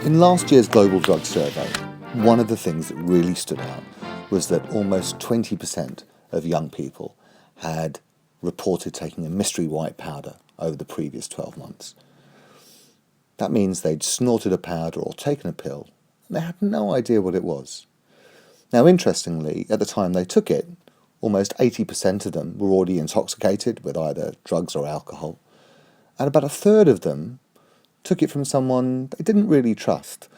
In last year's Global Drug Survey, one of the things that really stood out was that almost 20% of young people had reported taking a mystery white powder over the previous 12 months. That means they'd snorted a powder or taken a pill, and they had no idea what it was. Now, interestingly, at the time they took it, almost 80% of them were already intoxicated with either drugs or alcohol, and about a third of them took it from someone they didn't really trust,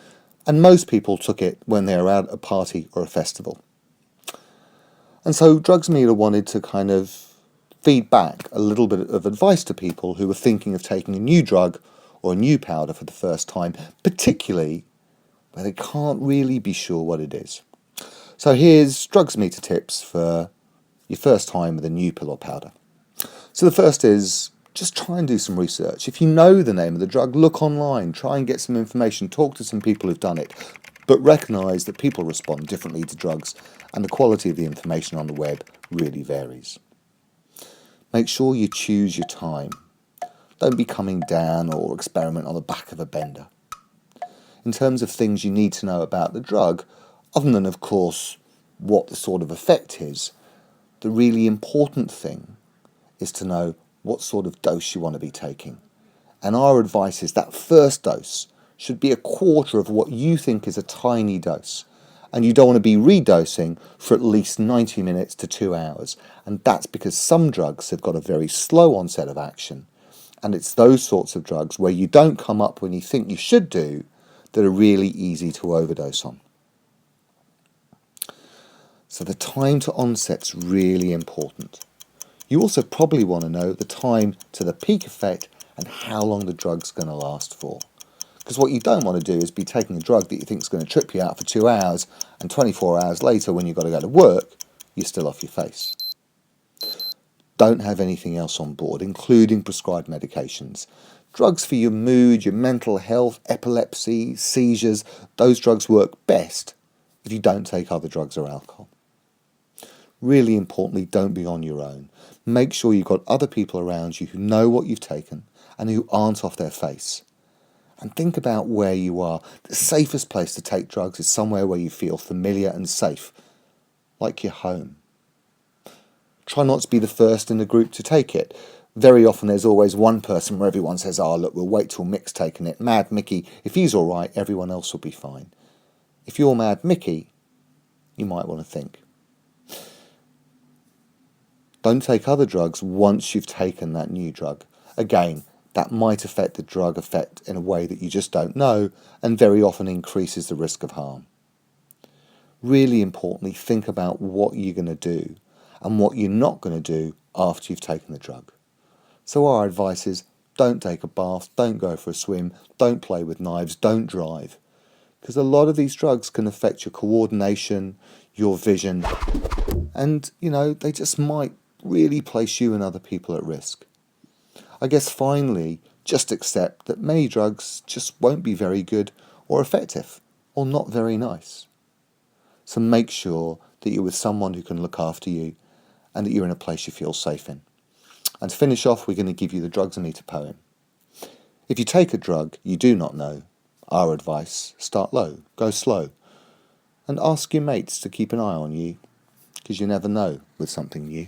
and most people took it when they were out at a party or a festival. And so Drugs Meter wanted to kind of feed back a little bit of advice to people who were thinking of taking a new drug or a new powder for the first time, particularly where they can't really be sure what it is. So here's Drugs Meter tips for your first time with a new pill or powder. So the first is just try and do some research. If you know the name of the drug, look online, try and get some information, talk to some people who've done it, but recognise that people respond differently to drugs and the quality of the information on the web really varies. Make sure you choose your time. Don't be coming down or experiment on the back of a bender. In terms of things you need to know about the drug, other than, of course, what the sort of effect is, the really important thing is to know what sort of dose you want to be taking. And our advice is that first dose should be a quarter of what you think is a tiny dose. And you don't want to be redosing for at least 90 minutes to 2 hours. And that's because some drugs have got a very slow onset of action. And it's those sorts of drugs where you don't come up when you think you should do that are really easy to overdose on. So the time to onset's really important. You also probably want to know the time to the peak effect and how long the drug's going to last for. Because what you don't want to do is be taking a drug that you think is going to trip you out for 2 hours, and 24 hours later when you've got to go to work, you're still off your face. Don't have anything else on board, including prescribed medications. Drugs for your mood, your mental health, epilepsy, seizures, those drugs work best if you don't take other drugs or alcohol. Really importantly, don't be on your own. Make sure you've got other people around you who know what you've taken and who aren't off their face. And think about where you are. The safest place to take drugs is somewhere where you feel familiar and safe, like your home. Try not to be the first in the group to take it. Very often there's always one person where everyone says, "Oh, look, we'll wait till Mick's taken it. Mad Mickey, if he's all right, everyone else will be fine." If you're Mad Mickey, you might want to think. Don't take other drugs once you've taken that new drug. Again, that might affect the drug effect in a way that you just don't know, and very often increases the risk of harm. Really importantly, think about what you're going to do and what you're not going to do after you've taken the drug. So our advice is don't take a bath, don't go for a swim, don't play with knives, don't drive. Because a lot of these drugs can affect your coordination, your vision, and, they just might really place you and other people at risk. I guess finally, just accept that many drugs just won't be very good or effective or not very nice. So make sure that you're with someone who can look after you and that you're in a place you feel safe in. And to finish off, we're going to give you the Drugs Meter poem. If you take a drug you do not know, our advice, start low, go slow, and ask your mates to keep an eye on you, because you never know with something new.